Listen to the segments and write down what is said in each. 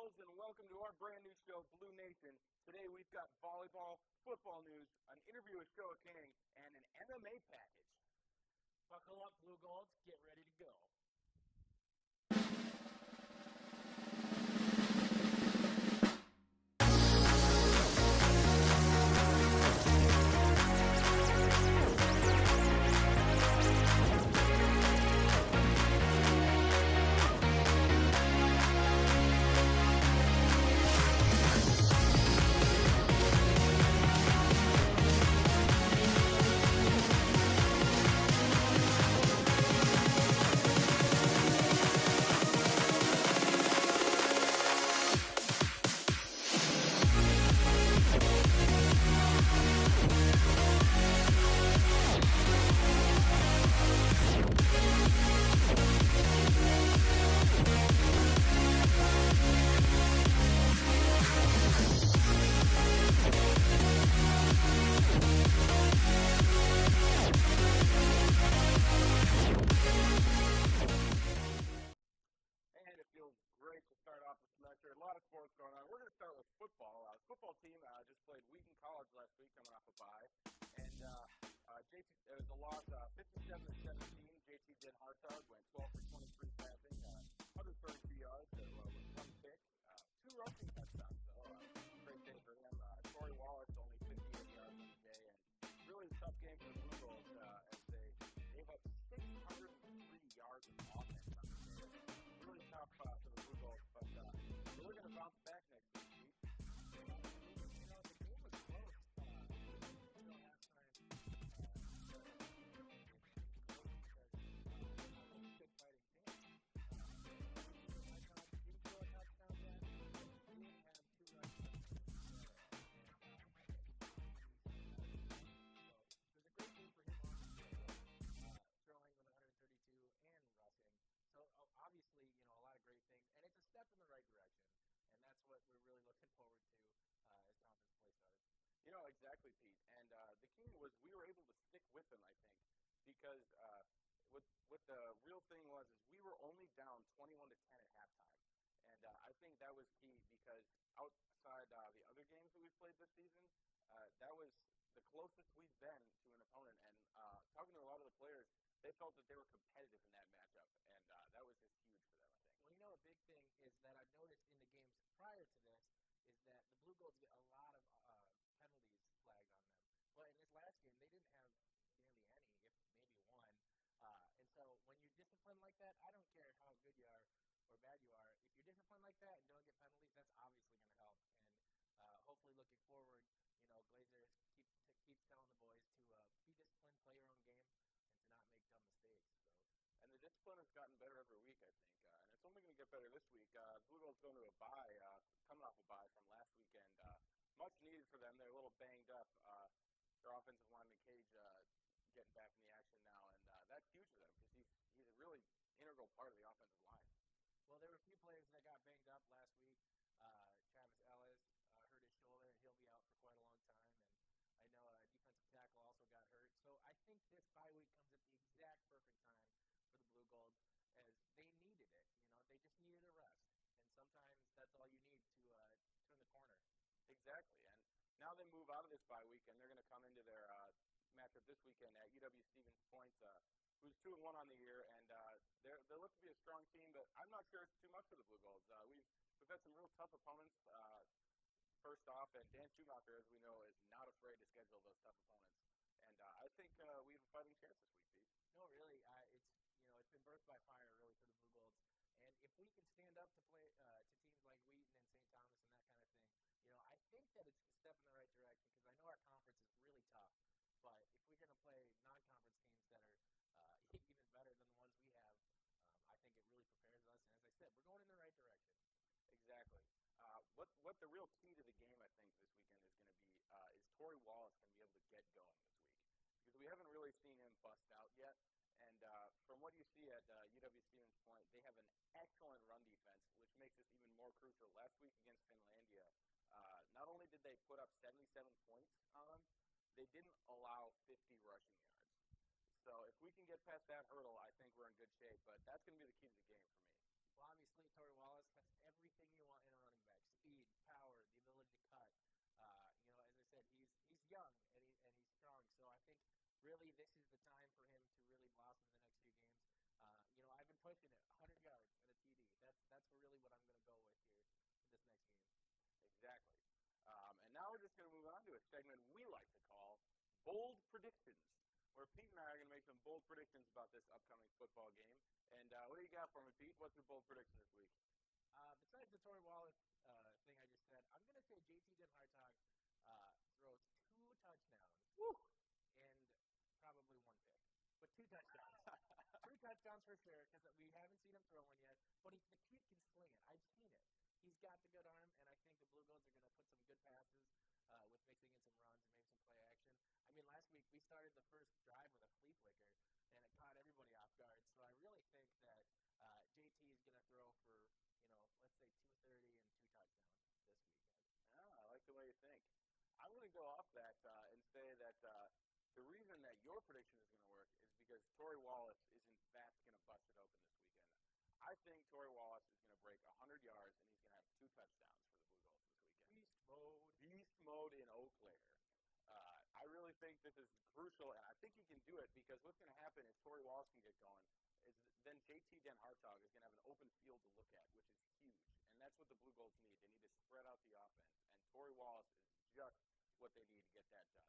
Bulls, and welcome to our brand new show, BluNation. Today we've got volleyball, football news, an interview with Shoa King, and an MMA package. Buckle up, Blue Golds. Get ready to go. And it feels great to start off the semester. A lot of sports going on. We're going to start with football. The football team just played Wheaton College last week, coming off a bye. And JT, it was a loss 57-17. JT did Hartog, went 12 for 23 passing, 132 yards with one pick. Two rushing touchdowns, though. Great day for him. Torrey Wallace only 58 yards on the day. And really a tough game for the Blue Bulls as they gave up 603 yards of offense on the day. Really tough for the Blue Bulls, but we're going to bounce back next week. The game was close until halftime. Good fighting team. I thought you throw a touchdown yet. We didn't have two rush touchdowns. So it was a great game for him on the field, throwing with 132 and rushing. So obviously, a lot of great things, and it's a step in the right direction, and that's what we're really looking forward to as conference play starts. Exactly, Pete. And the key was we were able to stick with them, I think, because what the real thing was is we were only down 21-10 at halftime, and I think that was key because outside the other games that we've played this season, that was the closest we've been to an opponent. And talking to a lot of the players, they felt that they were competitive in that matchup, and that was just huge for them, I think. Well, a big thing is that I've noticed in the games prior to this is that the Blue Golds get a lot of penalties flagged on them. But in this last game, they didn't have barely any, if maybe one. And so when you're disciplined like that, I don't care how good you are or bad you are. If you're disciplined like that and don't get penalties, that's obviously going to help. And hopefully looking forward, Glazer keeps telling the boys to be disciplined, play your own game, and to not make dumb mistakes. And the discipline has gotten better every week, I think, and it's only going to get better this week. Blue Gold's going to a bye, coming off a bye from last weekend. Much needed for them. They're a little banged up. Their offensive lineman, Cage, getting back in the action now, and that's huge for them because he's a really integral part of the offensive line. Well, there were a few players that got banged up last week. Travis Ellis hurt his shoulder, and he'll be out for quite a long time. And I know a defensive tackle also got hurt. So I think this bye week comes at the exact perfect time for the Blue Golds, as they needed it. They just needed a rest, and sometimes that's all you need to turn the corner. Exactly, and now they move out of this bye week, and they're going to come into their matchup this weekend at UW-Stevens Point, who's 2-1 on the year, and they look to be a strong team, but I'm not sure it's too much for the Blue Golds. We've had some real tough opponents. First off, and Dan Schumacher, as we know, is not afraid to schedule those tough opponents, and I think we have a fighting chance this week, Pete. No, really, it's been birth by fire, really, for the Blue Golds. And if we can stand up to play to teams like Wheaton and St. Thomas and that kind of thing, I think that it's a step in the right direction because I know our conference is really tough. But if we're going to play non-conference teams that are even better than the ones we have, I think it really prepares us. And as I said, we're going in the right direction. Exactly. What the real key to the game, I think, this weekend is going to be is Torrey Wallace going to be able to get going this week because we haven't really seen him bust out yet. And from what you see at UW-Stevens Point, they have an excellent run defense, which makes this even more crucial. Last week against Finlandia, not only did they put up 77 points on them, they didn't allow 50 rushing yards. So if we can get past that hurdle, I think we're in good shape. But that's going to be the key to the game for me. Well, obviously, Torrey Wallace has everything you want in a running really this is the time for him to really blossom in the next few games. I've been pushing it 100 yards and a TD. That's really what I'm going to go with here in this next game. Exactly. And now we're just going to move on to a segment we like to call Bold Predictions, where Pete and I are going to make some bold predictions about this upcoming football game. And what do you got for me, Pete? What's your bold prediction this week? Besides the Torrey Wallace thing I just said, I'm going to say JT Den Hartog throws 2 touchdowns. Woo! And probably 1 pick. But 2 touchdowns. 2 touchdowns for sure, because we haven't seen him throw one yet. But the kid can sling it. I've seen it. He's got the good arm, and I think the Blue Goats are going to put some good passes with mixing in some runs and maybe some play action. I mean, last week we started the first drive with a flea flicker, and it caught everybody off guard. So I really think that JT is going to throw for, let's say 230 and 2 touchdowns this weekend. Oh, I like the way you think. I'm going to go off that and say that the reason that your prediction is going to work is because Torrey Wallace is in fact going to bust it open this weekend. I think Torrey Wallace is going to break 100 yards and he's going to have 2 touchdowns for the Blue Goats this weekend. Beast mode. Beast mode in Eau Claire. I really think this is crucial, and I think he can do it because what's going to happen is Torrey Wallace can get going. Then JT Den Hartog is going to have an open field to look at, which is huge. And that's what the Blue Goats need. They need to spread out the offense. And Torrey Wallace is just what they need to get that done.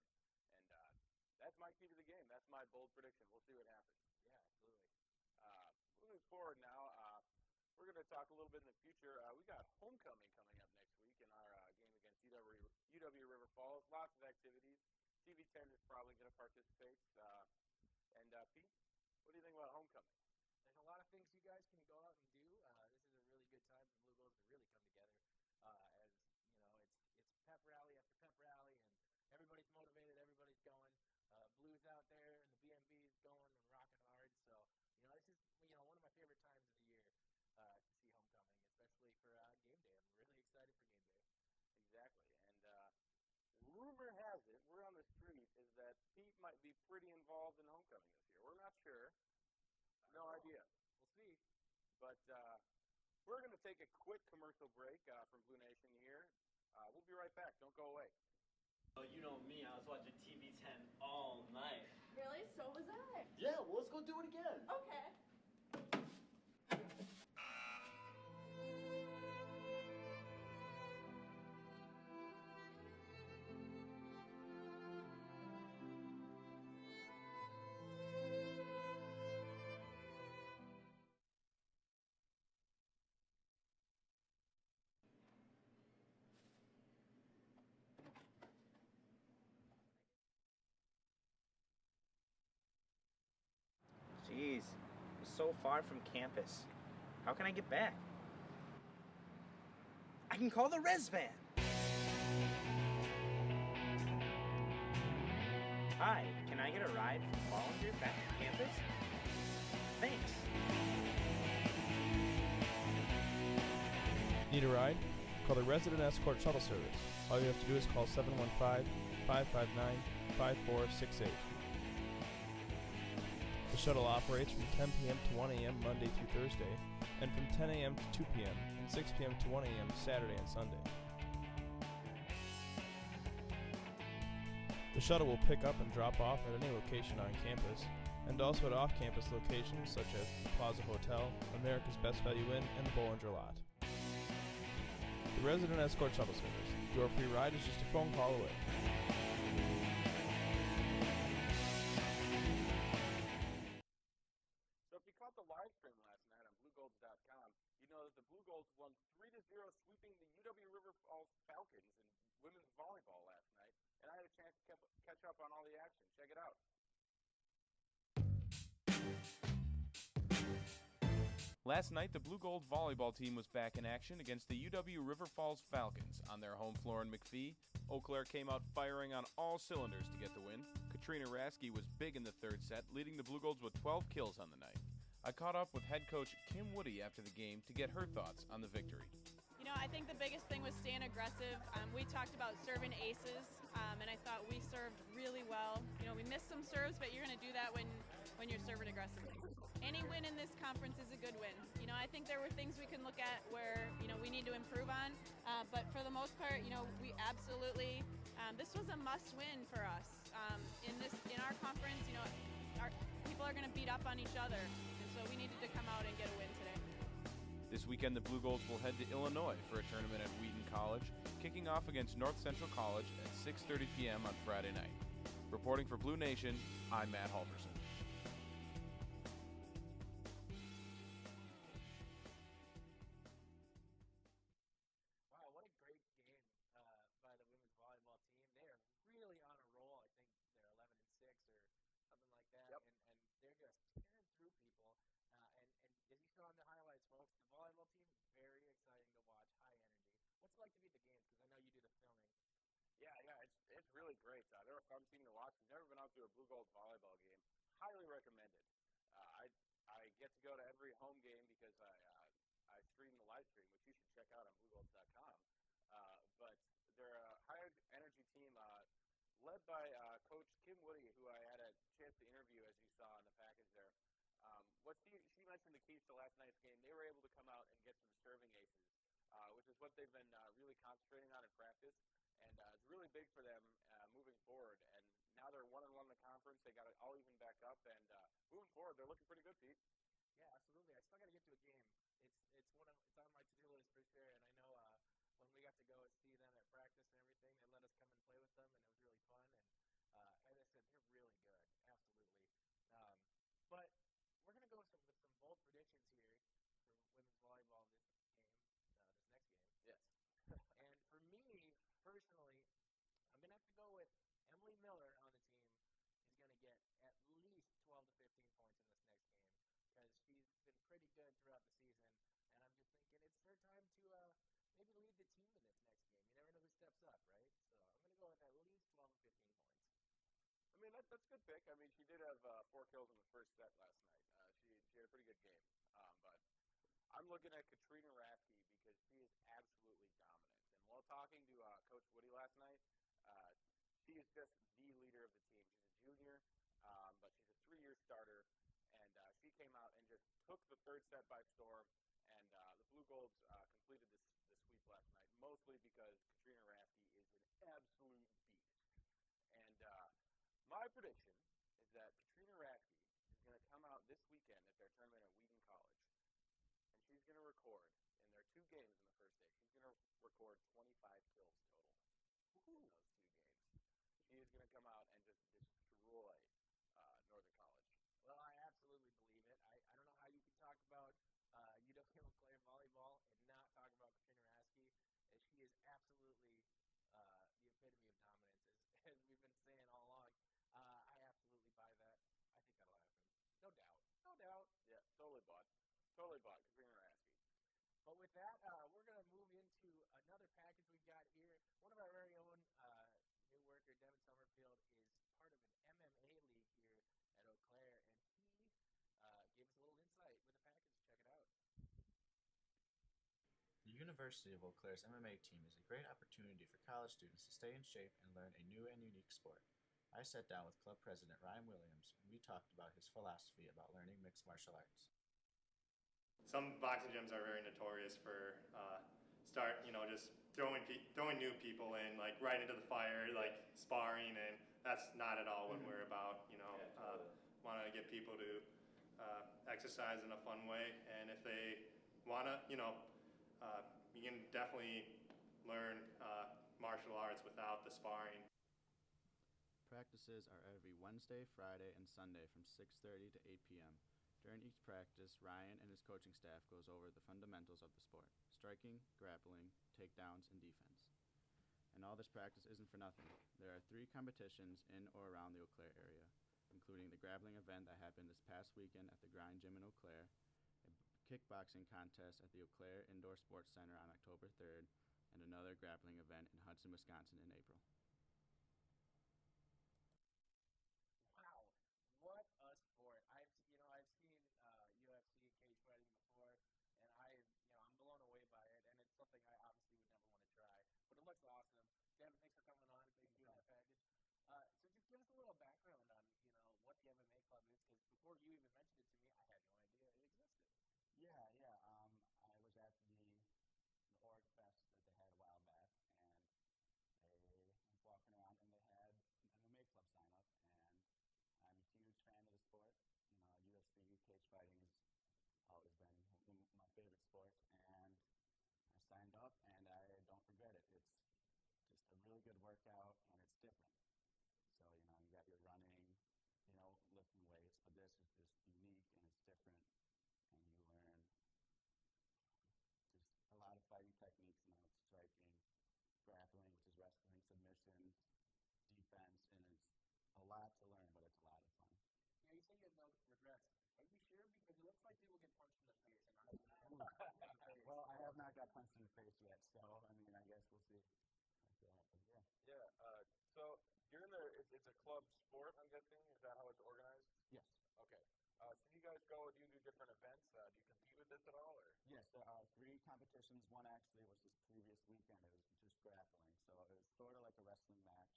And that's my key to the game. That's my bold prediction. We'll see what happens. Yeah, absolutely. Moving forward now, we're going to talk a little bit in the future. We got homecoming coming up next week in our game against UW River Falls. Lots of activities. TV10 is probably going to participate. And Pete, what do you think about homecoming? There's a lot of things you guys can go out and do. This is a really good time for the Blue Goats to really come together. As it's pep rally after pep rally, and everybody's motivated, everybody's going. Blues out there, and the BMV's going and rocking hard. So this is one of my favorite times of the year to see homecoming, especially for game day. I'm really excited for game day. Exactly, and rumor has it, word on the street, is that Pete might be pretty involved in homecoming this year. We're not sure. No idea. We'll see. But we're going to take a quick commercial break from BluNation here. We'll be right back. Don't go away. Oh, you know me. I was watching TV10 all night. Really? So was I. Yeah, well, let's go do it again. Okay. Jeez, I'm so far from campus. How can I get back? I can call the res van. Hi, can I get a ride from Ballinger back to campus? Thanks. Need a ride? Call the Resident Escort Shuttle Service. All you have to do is call 715-559-5468. The shuttle operates from 10 p.m. to 1 a.m. Monday through Thursday, and from 10 a.m. to 2 p.m. and 6 p.m. to 1 a.m. Saturday and Sunday. The shuttle will pick up and drop off at any location on campus, and also at off-campus locations such as the Plaza Hotel, America's Best Value Inn, and the Bollinger Lot. The Resident Escort Shuttle Service. Your free ride is just a phone call away. So if you caught the live stream last night on BlueGolds.com, you know that the Blue Golds won 3-0, sweeping the UW River Falls Falcons in women's volleyball last night, and I had a chance to catch up on all the action. Check it out. Last night, the Blue Gold volleyball team was back in action against the UW River Falls Falcons on their home floor in McPhee. Eau Claire came out firing on all cylinders to get the win. Katrina Rasky was big in the third set, leading the Blue Golds with 12 kills on the night. I caught up with head coach Kim Woody after the game to get her thoughts on the victory. I think the biggest thing was staying aggressive. We talked about serving aces, and I thought we served really well. We missed some serves, but you're going to do that when you're serving aggressively. Any win in this conference is a good win. I think there were things we can look at where, we need to improve on, but for the most part, we absolutely, this was a must win for us. In our conference, our people are going to beat up on each other, and so we needed to come out and get a win today. This weekend, the Blue Golds will head to Illinois for a tournament at Wheaton College, kicking off against North Central College at 6:30 p.m. on Friday night. Reporting for BluNation, I'm Matt Halverson. Wow, what a great game by the women's volleyball team. They are really on a roll. I think they're 11-6 or something like that, Yep. and they're just tearing through people. And as you saw in the highlights, folks, the volleyball team is very exciting to watch, high energy. What's it like to be at the games? Because I know you do the filming. Yeah, it's really great. They're a fun team to watch. I've never been out to a Blue Gold volleyball game. Highly recommended. I get to go to every home game because I stream the live stream, which you should check out on BlueGolds.com. But they're a high energy team led by Coach Kim Woody, who I had a chance to interview, as you saw in the package there. What she mentioned the keys to last night's game, they were able to come out and get some serving aces, which is what they've been really concentrating on in practice. And it's really big for them moving forward. And now they're 1-1 in the conference. They got it all even back up. And moving forward, they're looking pretty good, Pete. Yeah, absolutely. I still got to get to a game. It's on my to-do list for sure. And I know when we got to go and see them at practice and everything, they let us come and play with them, and it was really fun. And as I said, they're really good, absolutely. But we're going to go with some bold predictions here for women's volleyball this next game. Yes. And for me, personally, I'm going to have to go with Emily Miller on the team is going to get at least 12 to 15 points in this next game because she's been pretty good throughout the season. And I'm just thinking it's her time to maybe lead the team in this next game. You never know who steps up, right? So I'm going to go with at least 12 to 15 points. I mean, that's a good pick. I mean, she did have 4 kills in the first set last night. She had a pretty good game. But I'm looking at Katrina Rasky because she is absolutely dominant. And while talking to Coach Woody last night, she is just the leader of the team. She's a junior, but she's a 3-year starter. And she came out and just took the third set by storm. And the Blue Golds completed the sweep last night, mostly because Katrina Rasky is an absolute beast. And my prediction is that Katrina Rasky is going to come out this weekend at their tournament at Wheaton College, and she's going to record, in their 2 games in the first day, she's going to record 25 kills total in those 2 games. She is going to come out and just destroy Northern College. Well, I absolutely believe it. I don't know how you can talk about UW Eau Claire volleyball and not talk about Katrina Rasky, as she is absolutely the epitome of dominance, as we've been saying all along. I absolutely buy that. I think that'll happen. No doubt. No doubt. Yeah, totally bought. Totally bought Katrina Rasky. But with that, we're going to move into another package we've got here. One of our very own new worker, Devin Summerfield, is part of an MMA league here at Eau Claire, and he gave us a little insight with the package. Check it out. The University of Eau Claire's MMA team is a great opportunity for college students to stay in shape and learn a new and unique sport. I sat down with club president Ryan Williams, and we talked about his philosophy about learning mixed martial arts. Some boxing gyms are very notorious for just throwing new people in, like right into the fire, like sparring, and that's not at all what we're about. Want to get people to exercise in a fun way, and if they want to, you can definitely learn martial arts without the sparring. Practices are every Wednesday, Friday, and Sunday from 6:30 to 8 p.m. During each practice, Ryan and his coaching staff goes over the fundamentals of the sport: striking, grappling, takedowns, and defense. And all this practice isn't for nothing. There are 3 competitions in or around the Eau Claire area, including the grappling event that happened this past weekend at the Grind Gym in Eau Claire, a kickboxing contest at the Eau Claire Indoor Sports Center on October 3rd, and another grappling event in Hudson, Wisconsin in April. Wow, what a sport! I've seen UFC cage fighting before, and I'm blown away by it, and it's something I obviously would never want to try. But it looks awesome. Devin, thanks for coming on. Thanks for doing that package. So just give us a little background on what the MMA club is, because before you even mentioned it to me, I had no idea it existed. Yeah. I was at the Org Fest that they had a while back, and they was walking around, and they had an MMA club sign cage fighting has always been my favorite sport, and I signed up, and I don't regret it. It's just a really good workout, and it's different. So, you know, you got your running, you know, lifting weights, but this is just unique, and it's different, and you learn just a lot of fighting techniques, you know, striking, grappling, which is wrestling, submission, defense, and it's a lot to learn, but it's a lot of fun. Yeah, you say you have no regrets. Are you sure? Because it looks like people get punched in the face, and I Well, I have not got punched in the face yet, so I mean, I guess we'll see. Yeah. Yeah. So you're in the it's a club sport, I'm guessing. Is that how it's organized? Yes. Okay. So you guys go, do you do different events? Do you compete with this at all, or? Yes, there are 3 competitions. One actually was this previous weekend. It was just grappling, so it was sort of like a wrestling match,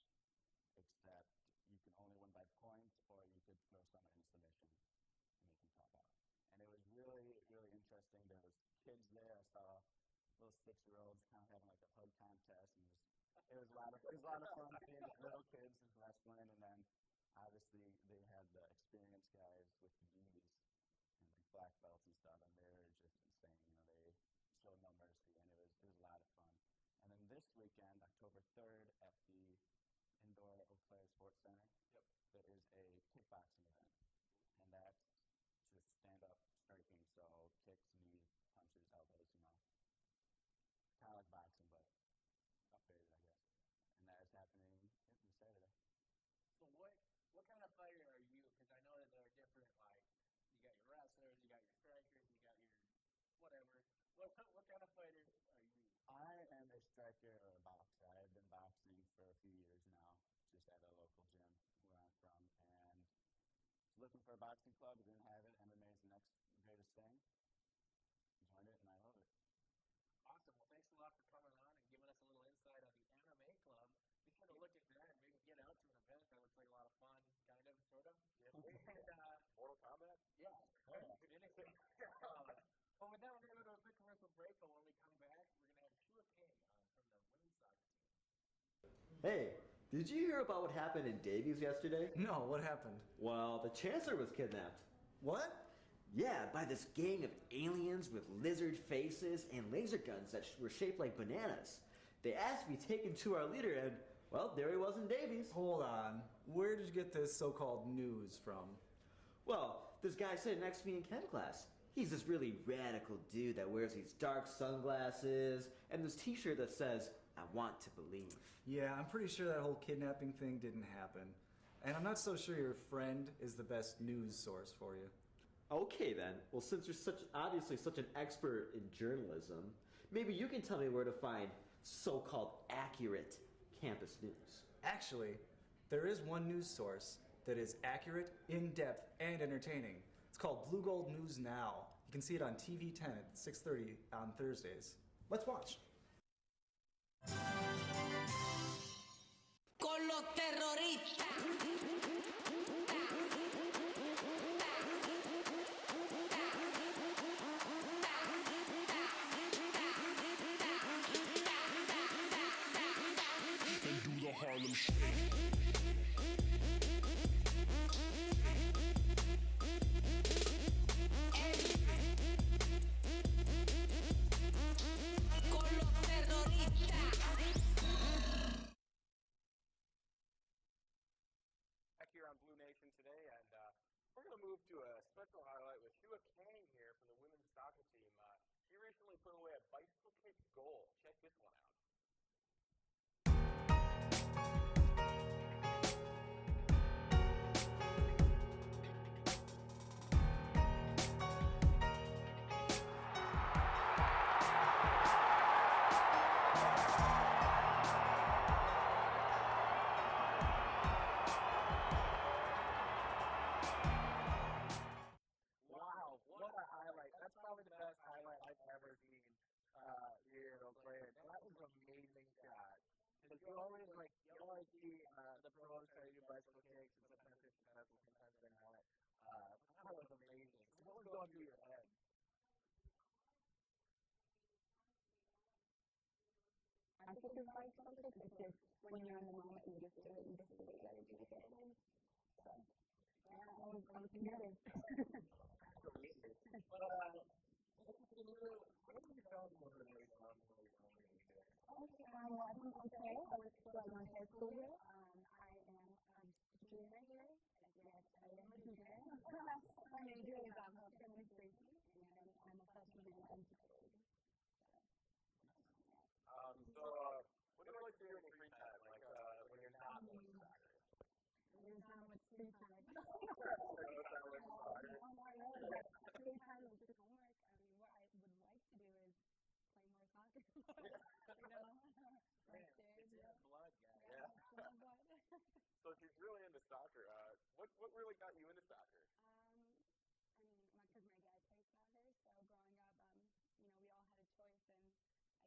except you can only win by points, or you could throw someone in submission and you can tap out. And it was really, really interesting. There was kids there. I saw little 6-year-olds kind of having like a hug contest, and it was a lot of fun seeing the little kids just wrestling, and then obviously they had the experienced guys with the gis and like black belts and stuff, and they were just insane. You know, they showed no mercy, and it was a lot of fun. And then this weekend, October 3rd, at the indoor Eau Claire Sports Center, there is a kickboxing event, and that's just stand-up striking, so kicks, knees, punches, elbows, you know, kind of like boxing, but updated, I guess. And that is happening this Saturday. So what kind of fighter are you? Because I know that there are different, like, you got your wrestlers, you got your strikers, you got your whatever. What kind of fighter are you? I am a striker or a boxer. I have been boxing for a few years now, just at a local gym where I'm from, and looking for a boxing club. Didn't have it. MMA is the next greatest thing. Joined it, and I love it. Awesome. Well, thanks a lot for coming on and giving us a little insight on the MMA club. Be sure to look at that and maybe get out to an event. That looks like a lot of fun, kind of, sort of. Yeah. Mortal Kombat? Yeah. Anything. Well, with that, we're going to go to a quick commercial break, but when we come back, we're going to have Shua Kang on from the women's soccer team. Hey, did you hear about what happened in Davies yesterday? No, what happened? Well, the Chancellor was kidnapped. What? Yeah, by this gang of aliens with lizard faces and laser guns that were shaped like bananas. They asked to be taken to our leader, and, well, there he was in Davies. Hold on. Where did you get this so-called news from? Well, this guy sitting next to me in chem class. He's this really radical dude that wears these dark sunglasses and this t-shirt that says, "I want to believe." Yeah, I'm pretty sure that whole kidnapping thing didn't happen. And I'm not so sure your friend is the best news source for you. Okay then. Well, since you're obviously such an expert in journalism, maybe you can tell me where to find so-called accurate campus news. Actually, there is one news source that is accurate, in-depth, and entertaining. It's called Blue Gold News Now. You can see it on TV 10 at 6:30 on Thursdays. Let's watch. Con los terroristas. Harlem Shake. Back here on BluNation today, and we're going to move to a special highlight with Shua Kang here from the women's soccer team. She recently put away a bicycle kick goal. Check this one out. Wow, what a highlight. That's probably the best highlight I've ever seen here in Eau Claire. That was an amazing shot. Because you always see the pros try to do bicycle kicks, and sometimes they're successful, sometimes they're not. That was amazing. So what was going through your head? I think it's like something. It's just when you're in the moment, you just do it. You just do what you gotta do to get it in. So, yeah, I was together. So what did you tell them over the next month when we were going to do? Well, I think okay. I was still in high school here. I am a junior here. Yes, I am a junior. My major is health administration, and I'm a freshman in NCAA. What do you like to do in your free time? Like when you're not doing soccer? There's not much free time. No time with soccer. Free time is just homework. I mean, what I would like to do is play more soccer. It's in the blood, guys. Yeah. Blood. So she's really into soccer. What really got you into soccer? I mean, because my dad plays soccer, so growing up, we all had a choice,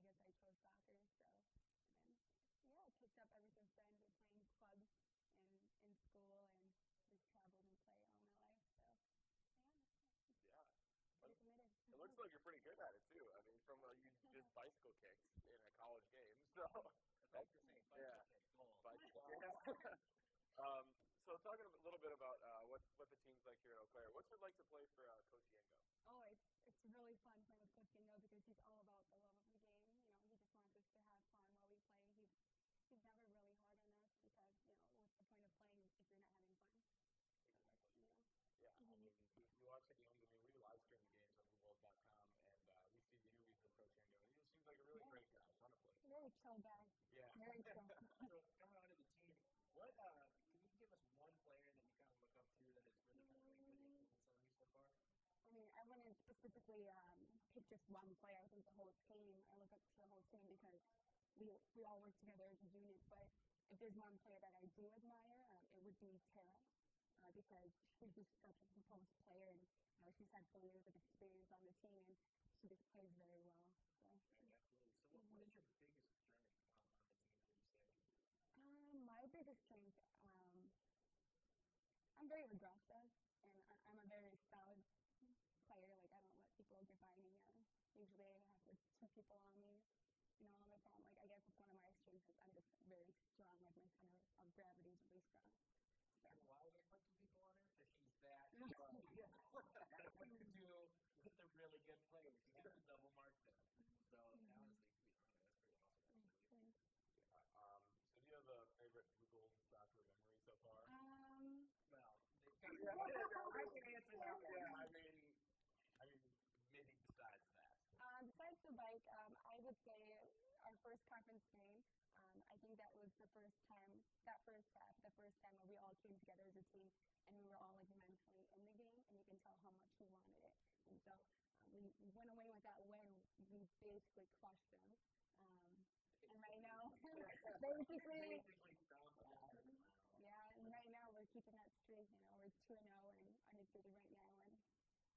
and I guess I chose soccer. So, and I picked up ever since then. Been playing clubs in school and just traveled and played all my life. So, Yeah. It looks like you're pretty good at it too. I mean, from you just bicycle kicked in a college game, so That's interesting. Bicycle yeah. So talking a little bit about what the team's like here at Eau Claire. What's it like to play for Coach Yango? Oh, it's really fun playing with Coach Yango because he's all about the love of the game. He just wants us to have fun while we play. He's never really hard on us because what's the point of playing if you're not having fun? Exactly. Yeah, I mean, you watch the games. I mean, we live stream the games on BlueGold.com, and we see the interviews with Coach Yango. He seems like a really great guy, fun to play. Very chill guy. Yeah. Very chill. So coming onto the team, what can you give us one player that you kind of look up to that has really kind of made an influence on you so far? I mean, I wouldn't specifically pick just one player. I think the whole team. I look up to the whole team because we all work together as a unit. But if there's one player that I do admire, it would be Tara. Because she's just such a composed player, and she's had 4 years of experience on the team, and she just plays very well. So. Yeah, absolutely. So, what is your biggest strength on the team? Would you say? My biggest strength, I'm very aggressive, and I'm a very solid player. Like I don't let people get by me. Usually, I have 2 people on me. All the time. Like I guess it's one of my strengths. Is I'm just very strong. Like my center of gravity is really strong. And why would they put 2 people on her? Because she's that strong. Gotta put the 2 with the really good players. You have to double mark them. So, honestly, to be honest, that's pretty awesome, actually. So do you have a favorite Blue Gold soccer memory so far? Well, I can answer that. Yeah, I mean, maybe besides that. Besides the bike, I would say our first conference game. I think that was the first time when we all came together as a team, and we were all like mentally in the game, and you can tell how much we wanted it. And so we went away with that win. We basically crushed them. And right now, basically, yeah. And right now we're keeping that streak. We're 2-0 and undefeated right now, and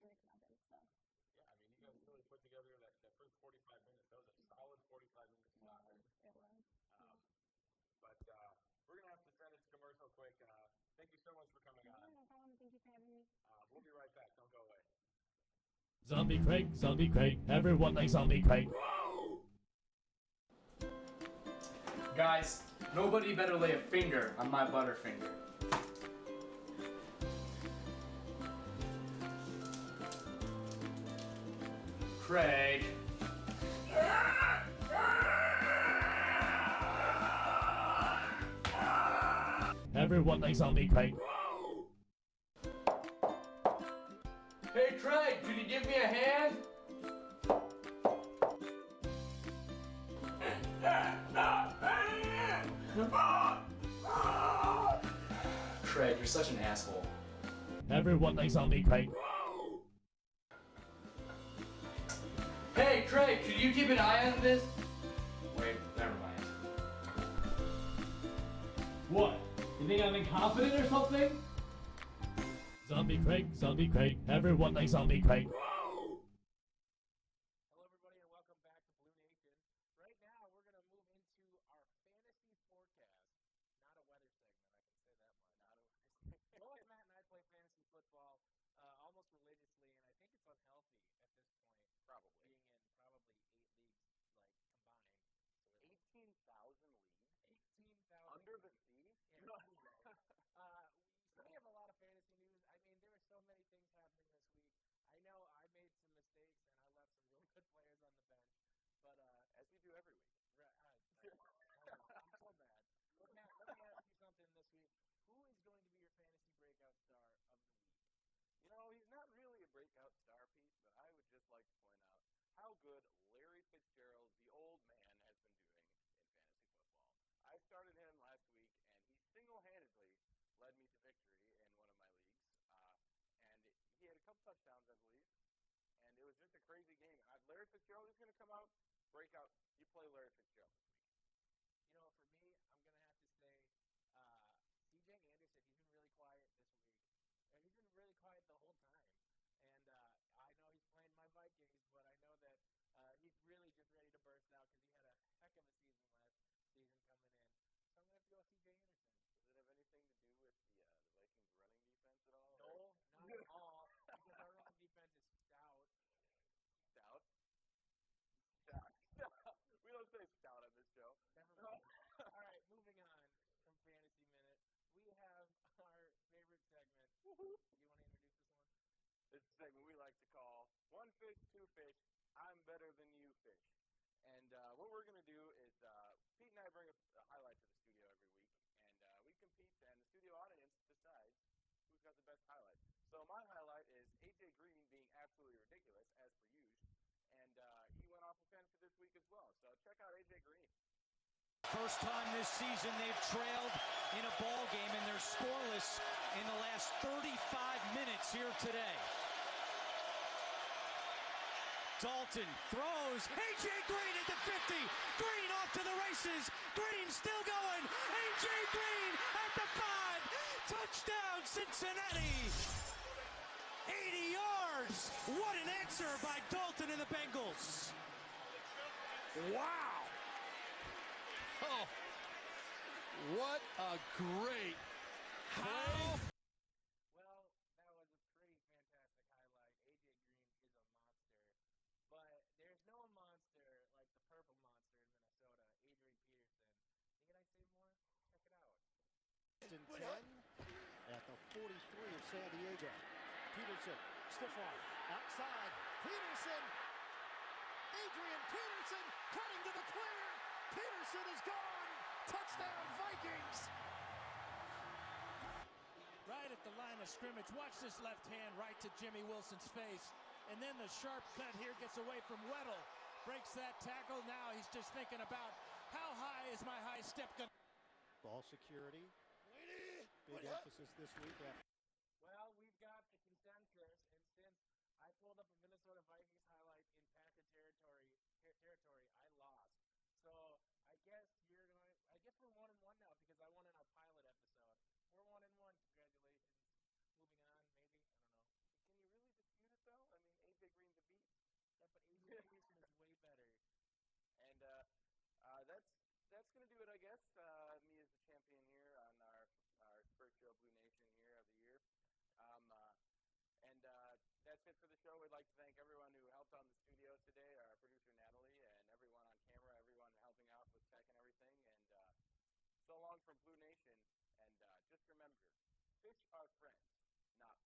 in the conference. So. Yeah, I mean, you guys really put together that first 45 minutes. That was a solid 45 minutes of soccer. It was. But we're going to have to send it to commercial quick. Thank you so much for coming on. No problem. Thank you for having me. We'll be right back. Don't go away. Zombie Craig, everyone likes Zombie Craig. Guys, nobody better lay a finger on my Butterfinger. Craig. Everyone likes Zombie Craig. Hey Craig, could you give me a hand? Craig, you're such an asshole. Everyone likes Zombie Craig. Hey Craig, could you keep an eye on this? Wait, never mind. What? You think I'm incompetent or something? Zombie Craig, everyone likes Zombie Craig. Hello, everybody, and welcome back to BluNation. Right now, we're going to move into our fantasy forecast. Not a weather segment, I can say that much. Both Matt and I play fantasy football almost religiously, and I think it's unhealthy at this point. Probably. Being in probably 8 leagues, combined. So 18,000 leagues? 18,000. Under the sea? Yeah. We have a lot of fantasy news. I mean, there are so many things happening this week. I know I made fantasy breakout star of the week? You know, he's not really a breakout star piece, but I would just like to point out how good Larry Fitzgerald, the old man, has been doing in fantasy football. I started him last week, and he single-handedly led me to victory in one of my leagues. And he had a couple touchdowns, I believe. And it was just a crazy game. Larry Fitzgerald is going to come out, break out. You play Larry Fitzgerald this week. You know, for me, I'm going to have to say C.J. Anderson, he's been really quiet this week. And he's been really quiet the whole time. And I know he's playing my Vikings, but I know that he's really just ready to burst out because he had a heck of a season last season coming in. So I'm going to have to go with C.J. Anderson. Does it have anything to do with the Vikings running defense at all? No, not at all. Because our running defense is stout. Stout? Stout. We don't say stout on this show. Never mind. All right, moving on from Fantasy Minute. We have our favorite segment. You want to introduce this one? This is a segment we like to call One Fish, Two Fish, I'm Better Than You Fish. And what we're going to do is Pete and I bring a highlight to the studio every week, and we compete, and the studio audience decides who's got the best highlight. So my highlight is A.J. Green being absolutely ridiculous, as per usual, and he went off for fantasy this week as well. So check out A.J. Green. First time this season they've trailed in a ball game, and they're scoreless in the last 35 minutes here today. Dalton throws. A.J. Green at the 50. Green off to the races. Green still going. A.J. Green at the 5. Touchdown, Cincinnati. 80 yards. What an answer by Dalton and the Bengals. Wow. Oh, what a great play. Well, that was a pretty fantastic highlight. A.J. Green is a monster. But there's no monster like the purple monster in Minnesota, Adrian Peterson. Need I say more? Check it out. In 10 at the 43 of San Diego. Peterson, stiff arm, outside. Peterson, Adrian Peterson cutting to the clear. Peterson is gone. Touchdown, Vikings. Right at the line of scrimmage. Watch this left hand right to Jimmy Wilson's face. And then the sharp cut here gets away from Weddle. Breaks that tackle. Now he's just thinking about how high is my high step going. Ball security. Big emphasis this week. Well, we've got the consensus, and since I pulled up a Minnesota Vikings highlight in Panther territory, I lost. So I guess we're 1-1 now because I won in our pilot episode. We're 1-1. Congratulations. Moving on, maybe. I don't know. Can you really dispute it, though? I mean, A.J. Green's a beast. Yeah, but A.J. Peterson is way better. And that's going to do it, I guess. Me as the champion here on our first show, BluNation here of the year. That's it for the show. We'd like to thank everyone who helped on the studio today, our producer Natalie, and everyone on camera, everyone helping out with tech and everything. And so long from BluNation. And just remember, fish are friends, not